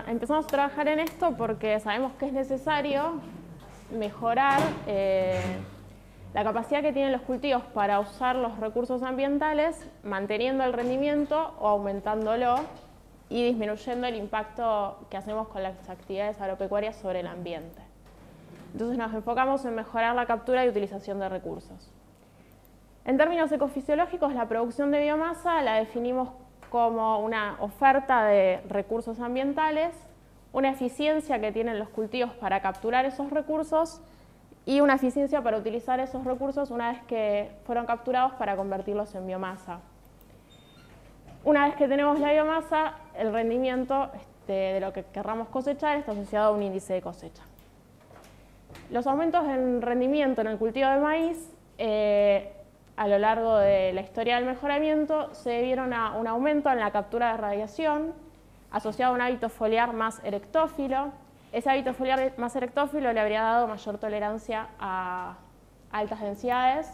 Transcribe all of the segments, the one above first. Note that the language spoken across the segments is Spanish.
empezamos a trabajar en esto porque sabemos que es necesario mejorar la capacidad que tienen los cultivos para usar los recursos ambientales, manteniendo el rendimiento o aumentándolo y disminuyendo el impacto que hacemos con las actividades agropecuarias sobre el ambiente. Entonces nos enfocamos en mejorar la captura y utilización de recursos. En términos ecofisiológicos, la producción de biomasa la definimos como una oferta de recursos ambientales, una eficiencia que tienen los cultivos para capturar esos recursos y una eficiencia para utilizar esos recursos una vez que fueron capturados para convertirlos en biomasa. Una vez que tenemos la biomasa, el rendimiento de lo que querramos cosechar está asociado a un índice de cosecha. Los aumentos en rendimiento en el cultivo de maíz a lo largo de la historia del mejoramiento se debieron a un aumento en la captura de radiación asociado a un hábito foliar más erectófilo. Ese hábito foliar más erectófilo le habría dado mayor tolerancia a altas densidades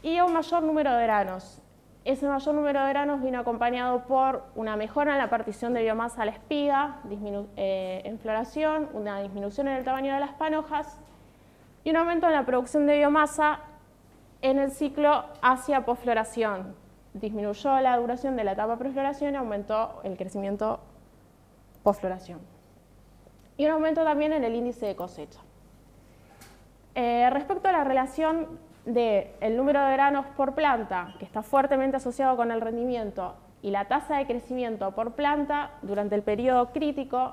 y a un mayor número de granos. Ese mayor número de granos vino acompañado por una mejora en la partición de biomasa a la espiga, en floración, una disminución en el tamaño de las panojas y un aumento en la producción de biomasa en el ciclo hacia posfloración. Disminuyó la duración de la etapa prefloración y aumentó el crecimiento posfloración. Y un aumento también en el índice de cosecha. Respecto a la relación del número de granos por planta, que está fuertemente asociado con el rendimiento, y la tasa de crecimiento por planta durante el periodo crítico,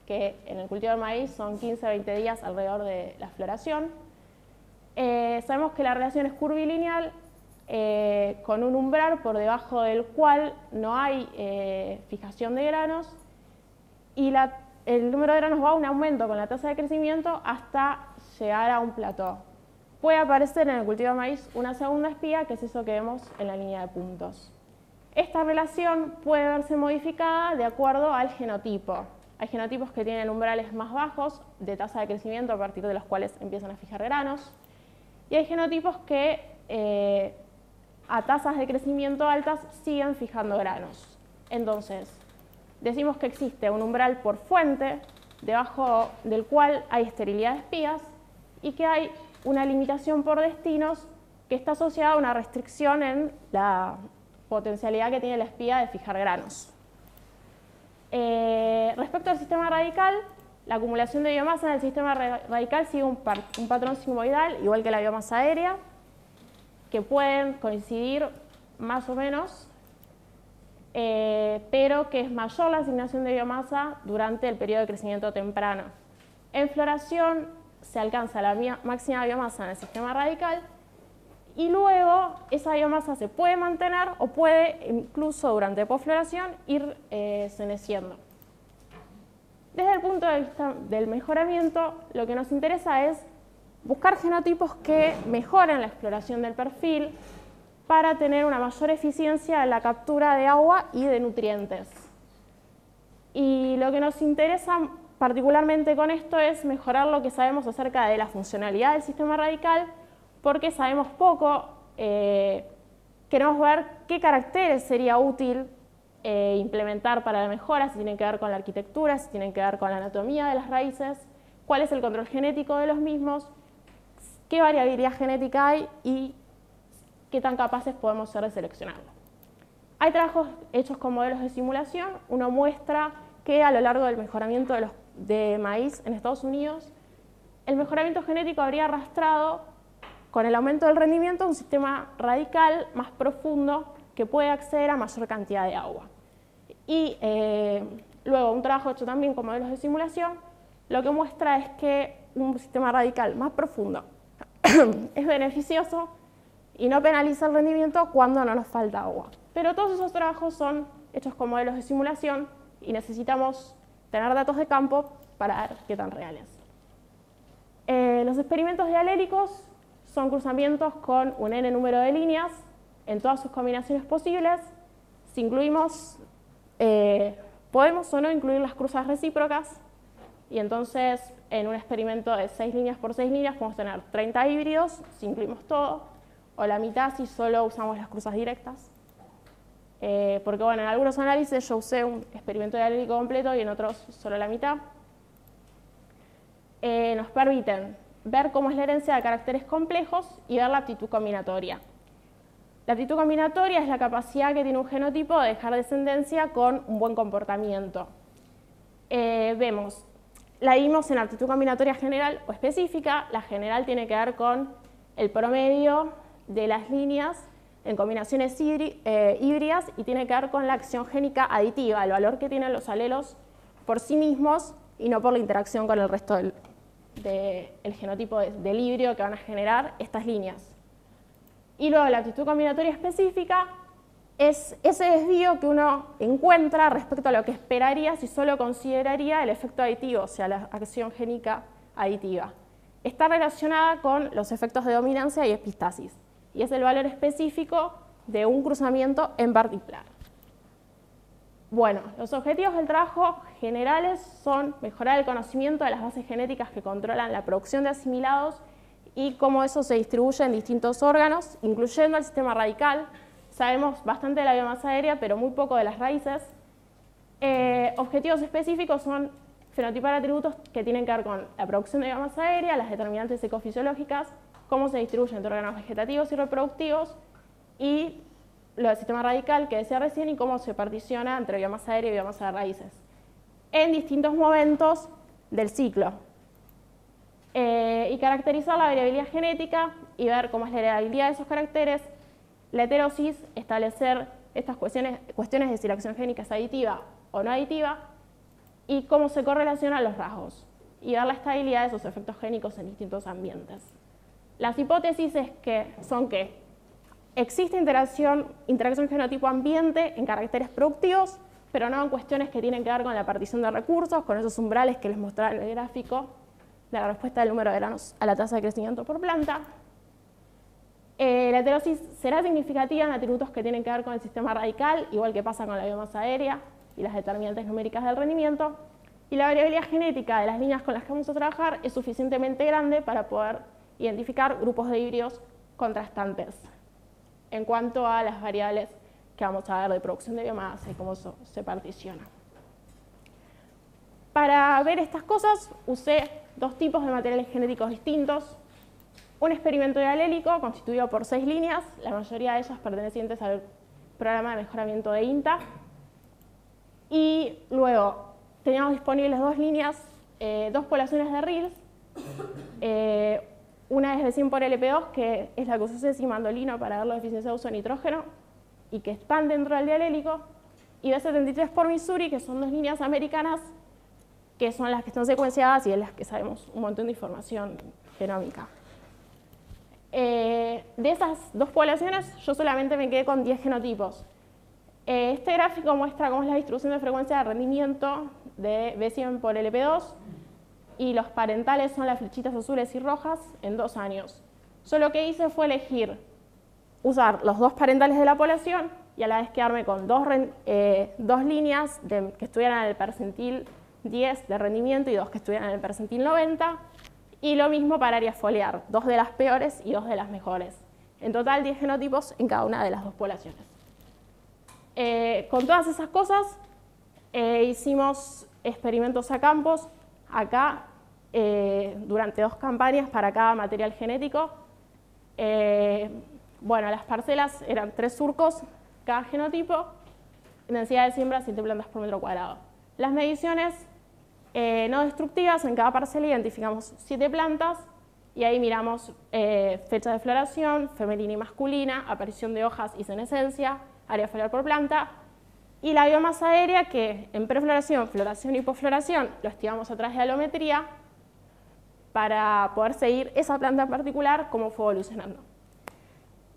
que en el cultivo de maíz son 15-20 días alrededor de la floración, sabemos que la relación es curvilineal con un umbral por debajo del cual no hay fijación de granos y el número de granos va a un aumento con la tasa de crecimiento hasta llegar a un plató. Puede aparecer en el cultivo de maíz una segunda espiga, que es eso que vemos en la línea de puntos. Esta relación puede verse modificada de acuerdo al genotipo. Hay genotipos que tienen umbrales más bajos de tasa de crecimiento a partir de los cuales empiezan a fijar granos. Y hay genotipos que a tasas de crecimiento altas siguen fijando granos. Entonces, decimos que existe un umbral por fuente, debajo del cual hay esterilidad de espigas, y que hay una limitación por destinos que está asociada a una restricción en la potencialidad que tiene la espiga de fijar granos. Respecto al sistema radical, la acumulación de biomasa en el sistema radical sigue un patrón sigmoidal, igual que la biomasa aérea, que pueden coincidir más o menos, pero que es mayor la asignación de biomasa durante el periodo de crecimiento temprano. En floración se alcanza la máxima biomasa en el sistema radical y luego esa biomasa se puede mantener o puede incluso durante posfloración ir ceneciendo. Desde el punto de vista del mejoramiento, lo que nos interesa es buscar genotipos que mejoren la exploración del perfil para tener una mayor eficiencia en la captura de agua y de nutrientes. Y lo que nos interesa particularmente con esto es mejorar lo que sabemos acerca de la funcionalidad del sistema radical, porque sabemos poco, queremos ver qué caracteres sería útil implementar para la mejora, si tienen que ver con la arquitectura, si tienen que ver con la anatomía de las raíces, cuál es el control genético de los mismos, qué variabilidad genética hay y qué tan capaces podemos ser de seleccionarlo. Hay trabajos hechos con modelos de simulación. Uno muestra que a lo largo del mejoramiento de maíz en Estados Unidos, el mejoramiento genético habría arrastrado, con el aumento del rendimiento, un sistema radical más profundo que puede acceder a mayor cantidad de agua. Y luego un trabajo hecho también con modelos de simulación, lo que muestra es que un sistema radical más profundo es beneficioso y no penaliza el rendimiento cuando no nos falta agua. Pero todos esos trabajos son hechos con modelos de simulación y necesitamos tener datos de campo para ver qué tan reales. Los experimentos dialélicos son cruzamientos con un n número de líneas en todas sus combinaciones posibles. Si incluimos, podemos o no incluir las cruzas recíprocas, y entonces en un experimento de 6 líneas por 6 líneas podemos tener 30 híbridos si incluimos todo, o la mitad si solo usamos las cruzas directas. porque bueno, en algunos análisis yo usé un experimento dialélico completo y en otros solo la mitad. Nos permiten ver cómo es la herencia de caracteres complejos y ver la aptitud combinatoria. La aptitud combinatoria es la capacidad que tiene un genotipo de dejar descendencia con un buen comportamiento. La vimos en aptitud combinatoria general o específica. La general tiene que ver con el promedio de las líneas en combinaciones híbridas y tiene que ver con la acción génica aditiva, el valor que tienen los alelos por sí mismos y no por la interacción con el resto del genotipo del híbrido que van a generar estas líneas. Y luego la aptitud combinatoria específica es ese desvío que uno encuentra respecto a lo que esperaría si solo consideraría el efecto aditivo, o sea, la acción génica aditiva. Está relacionada con los efectos de dominancia y epistasis, y es el valor específico de un cruzamiento en particular. Bueno, los objetivos del trabajo generales son mejorar el conocimiento de las bases genéticas que controlan la producción de asimilados y cómo eso se distribuye en distintos órganos, incluyendo el sistema radical. Sabemos bastante de la biomasa aérea, pero muy poco de las raíces. Objetivos específicos son fenotipar atributos que tienen que ver con la producción de biomasa aérea, las determinantes ecofisiológicas, cómo se distribuyen entre órganos vegetativos y reproductivos, y lo del sistema radical que decía recién y cómo se particiona entre biomasa aérea y biomasa de raíces en distintos momentos del ciclo. Y caracterizar la variabilidad genética y ver cómo es la heredabilidad de esos caracteres, la heterosis, establecer estas cuestiones de si la acción génica es aditiva o no aditiva, y cómo se correlacionan los rasgos, y ver la estabilidad de esos efectos génicos en distintos ambientes. Las hipótesis son que existe interacción genotipo-ambiente en caracteres productivos, pero no en cuestiones que tienen que ver con la partición de recursos, con esos umbrales que les mostraba en el gráfico de la respuesta del número de granos a la tasa de crecimiento por planta. La heterosis será significativa en atributos que tienen que ver con el sistema radical, igual que pasa con la biomasa aérea y las determinantes numéricas del rendimiento, y la variabilidad genética de las líneas con las que vamos a trabajar es suficientemente grande para poder identificar grupos de híbridos contrastantes en cuanto a las variables que vamos a ver de producción de biomasa y cómo eso se particiona. Para ver estas cosas usé dos tipos de materiales genéticos distintos. Un experimento dialélico constituido por 6 líneas, la mayoría de ellas pertenecientes al programa de mejoramiento de INTA. Y luego teníamos disponibles dos líneas, dos poblaciones de RILs. Una es de 100 por LP2, que es la que usé sin mandolino para ver la deficiencia de uso de nitrógeno y que están dentro del dialélico. Y B73 por Missouri, que son dos líneas americanas, que son las que están secuenciadas y de las que sabemos un montón de información genómica. De esas dos poblaciones, yo solamente me quedé con 10 genotipos. Este gráfico muestra cómo es la distribución de frecuencia de rendimiento de B100 por LP2 y los parentales son las flechitas azules y rojas en 2 años. Yo lo que hice fue usar los dos parentales de la población y a la vez quedarme con dos líneas que estuvieran en el percentil 10 de rendimiento y dos que estuvieran en el percentil 90. Y lo mismo para área foliar, 2 de las peores y 2 de las mejores. En total 10 genotipos en cada una de las dos poblaciones. Con todas esas cosas hicimos experimentos a campos, acá durante 2 campañas para cada material genético. Bueno, las parcelas eran 3 surcos cada genotipo, densidad de siembra 7 plantas por metro cuadrado. Las mediciones no destructivas, en cada parcela identificamos 7 plantas y ahí miramos fecha de floración, femenina y masculina, aparición de hojas y senescencia, área foliar por planta, y la biomasa aérea que en prefloración, floración y posfloración lo estimamos a través de alometría para poder seguir esa planta en particular cómo fue evolucionando.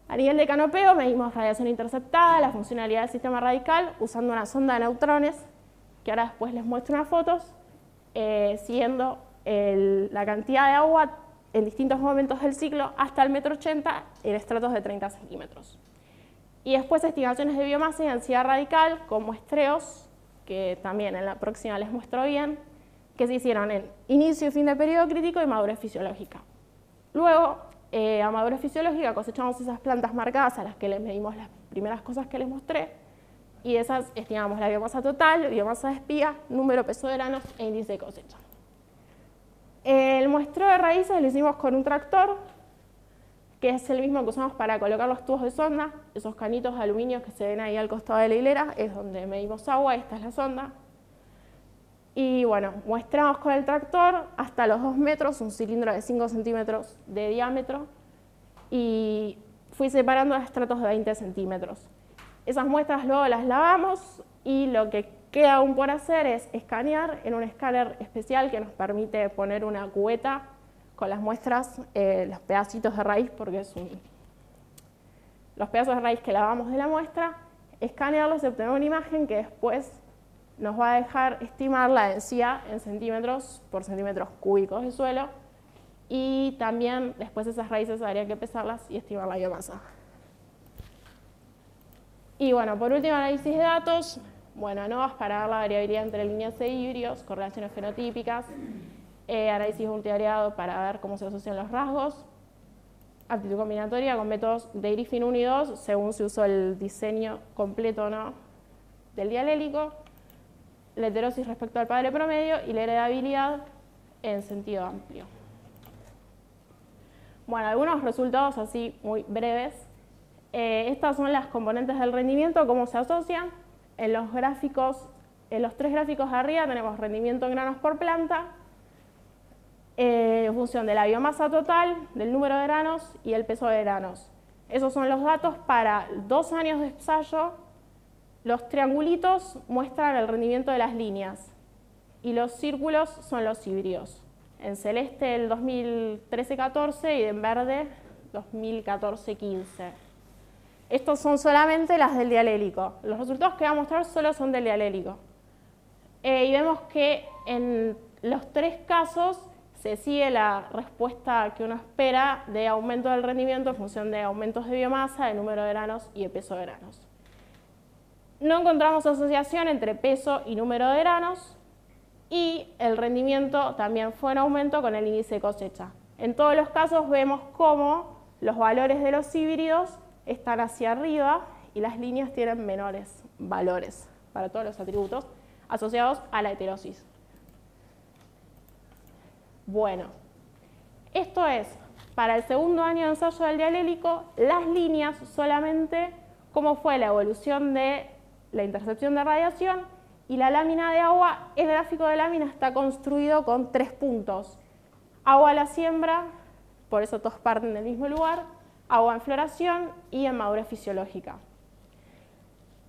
A nivel de canopeo medimos radiación interceptada, la funcionalidad del sistema radical usando una sonda de neutrones, que ahora después les muestro unas fotos, siguiendo la cantidad de agua en distintos momentos del ciclo hasta el 1,80 m en estratos de 30 centímetros. Y después estimaciones de biomasa y densidad radical con muestreos, que también en la próxima les muestro bien, que se hicieron en inicio y fin de periodo crítico y madurez fisiológica. Luego, a madurez fisiológica cosechamos esas plantas marcadas a las que les medimos las primeras cosas que les mostré, y de esas estimamos la biomasa total, biomasa de espiga, número, peso de granos e índice de cosecha. El muestreo de raíces lo hicimos con un tractor, que es el mismo que usamos para colocar los tubos de sonda. Esos canitos de aluminio que se ven ahí al costado de la hilera es donde medimos agua, esta es la sonda. Y bueno, muestramos con el tractor hasta los 2 metros, un cilindro de 5 centímetros de diámetro, y fui separando estratos de 20 centímetros. Esas muestras luego las lavamos y lo que queda aún por hacer es escanear en un escáner especial que nos permite poner una cubeta con las muestras, los pedacitos de raíz, porque los pedazos de raíz que lavamos de la muestra, escanearlos y obtener una imagen que después nos va a dejar estimar la densidad en centímetros por centímetros cúbicos de suelo, y también después esas raíces habría que pesarlas y estimar la biomasa. Y bueno, por último, análisis de datos. Bueno, ANOVAs para ver la variabilidad entre líneas e híbridos, correlaciones fenotípicas, análisis multivariado para ver cómo se asocian los rasgos, aptitud combinatoria con métodos de Griffin 1 y 2, según se usó el diseño completo o no del dialélico, la heterosis respecto al padre promedio y la heredabilidad en sentido amplio. Bueno, algunos resultados así muy breves. Estas son las componentes del rendimiento, cómo se asocian. En los gráficos, en los 3 gráficos de arriba tenemos rendimiento en granos por planta, en función de la biomasa total, del número de granos y el peso de granos. Esos son los datos para 2 años de ensayo. Los triangulitos muestran el rendimiento de las líneas y los círculos son los híbridos. En celeste el 2013-14 y en verde 2014-15. Estos son solamente las del dialélico. Los resultados que voy a mostrar solo son del dialélico. Y vemos que en los 3 casos se sigue la respuesta que uno espera de aumento del rendimiento en función de aumentos de biomasa, de número de granos y de peso de granos. No encontramos asociación entre peso y número de granos, y el rendimiento también fue en aumento con el índice de cosecha. En todos los casos vemos cómo los valores de los híbridos están hacia arriba y las líneas tienen menores valores para todos los atributos asociados a la heterosis. Bueno, esto es para el segundo año de ensayo del dialélico, las líneas solamente cómo fue la evolución de la intercepción de radiación, y la lámina de agua, el gráfico de lámina está construido con 3 puntos. Agua a la siembra, por eso todos parten del mismo lugar, agua en floración y en madurez fisiológica.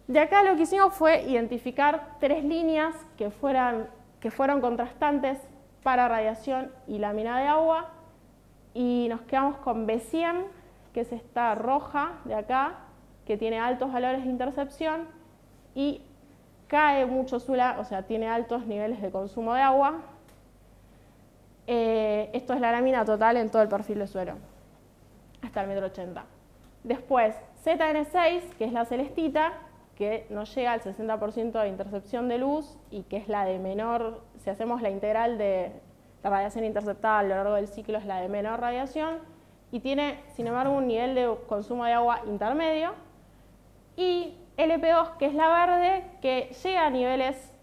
De acá lo que hicimos fue identificar 3 líneas que fueron contrastantes para radiación y lámina de agua, y nos quedamos con B100, que es esta roja de acá, que tiene altos valores de intercepción y cae mucho o sea, tiene altos niveles de consumo de agua. Esto es la lámina total en todo el perfil de suelo, hasta el 1,80 m. Después, ZN6, que es la celestita, que no llega al 60% de intercepción de luz y que es la de menor, si hacemos la integral de la radiación interceptada a lo largo del ciclo, es la de menor radiación, y tiene, sin embargo, un nivel de consumo de agua intermedio. Y LP2, que es la verde, que llega a niveles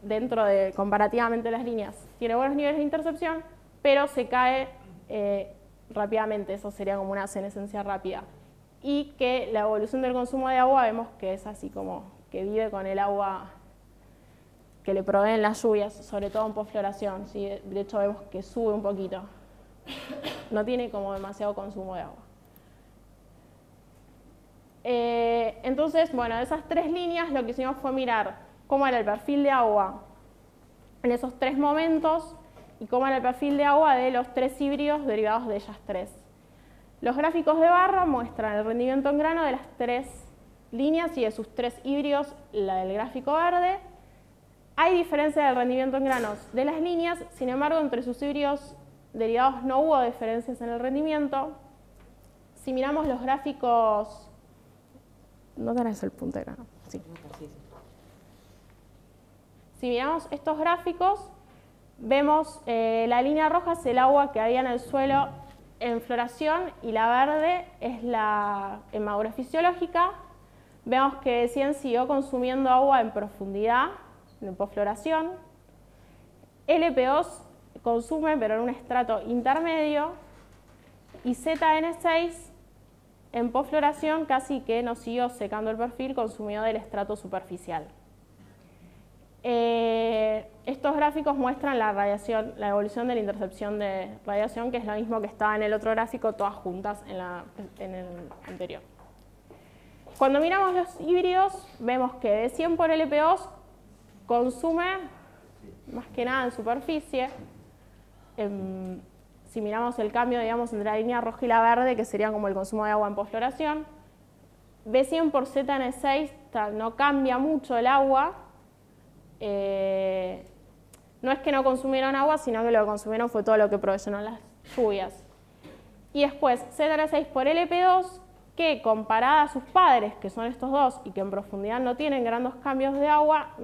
dentro de comparativamente las líneas, tiene buenos niveles de intercepción, pero se cae rápidamente, eso sería como una senescencia rápida. Y que la evolución del consumo de agua vemos que es así como que vive con el agua que le proveen las lluvias, sobre todo en posfloración, ¿sí? De hecho vemos que sube un poquito, no tiene como demasiado consumo de agua. Entonces, bueno, de esas 3 líneas lo que hicimos fue mirar cómo era el perfil de agua en esos 3 momentos y cómo era el perfil de agua de los 3 híbridos derivados de ellas 3. Los gráficos de barra muestran el rendimiento en grano de las 3 líneas y de sus 3 híbridos, la del gráfico verde. Hay diferencia del rendimiento en granos de las líneas, sin embargo, entre sus híbridos derivados no hubo diferencias en el rendimiento. Si miramos los gráficos... ¿No tenés el punto de grano? Sí. Si miramos estos gráficos, vemos la línea roja es el agua que había en el suelo en floración y la verde es la en madurez fisiológica. vemos que Cien siguió consumiendo agua en profundidad, en posfloración. LP2 consume, pero en un estrato intermedio. Y ZN6, en posfloración, casi que no siguió secando el perfil, consumió del estrato superficial. Estos gráficos muestran la radiación, la evolución de la intercepción de radiación, que es lo mismo que estaba en el otro gráfico, todas juntas en el anterior. Cuando miramos los híbridos, vemos que de 100 por LP2 consume más que nada en superficie. Si miramos el cambio, digamos, entre la línea roja y la verde, que sería como el consumo de agua en posfloración, B100 por ZN6 no cambia mucho el agua. No es que no consumieron agua, sino que lo que consumieron fue todo lo que proveyeron las lluvias. Y después, ZN6 por LP2, que comparada a sus padres, que son estos dos, y que en profundidad no tienen grandes cambios de agua,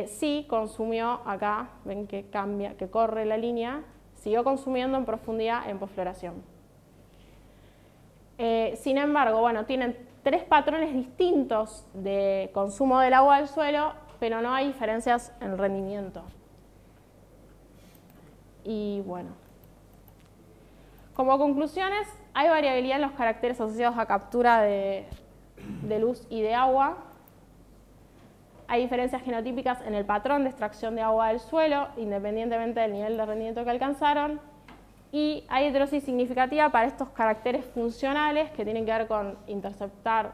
sí consumió acá, ven que cambia, que corre la línea, siguió consumiendo en profundidad en posfloración. Sin embargo, bueno, tienen 3 patrones distintos de consumo del agua del suelo, pero no hay diferencias en rendimiento. Y bueno, como conclusiones, hay variabilidad en los caracteres asociados a captura de luz y de agua. Hay diferencias genotípicas en el patrón de extracción de agua del suelo, independientemente del nivel de rendimiento que alcanzaron. Y hay heterosis significativa para estos caracteres funcionales que tienen que ver con interceptar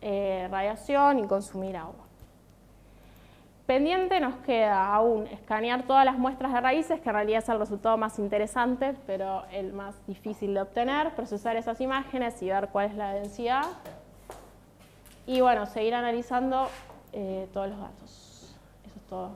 radiación y consumir agua. Pendiente nos queda aún escanear todas las muestras de raíces, que en realidad es el resultado más interesante, pero el más difícil de obtener, procesar esas imágenes y ver cuál es la densidad. Y bueno, seguir analizando todos los datos. Eso es todo.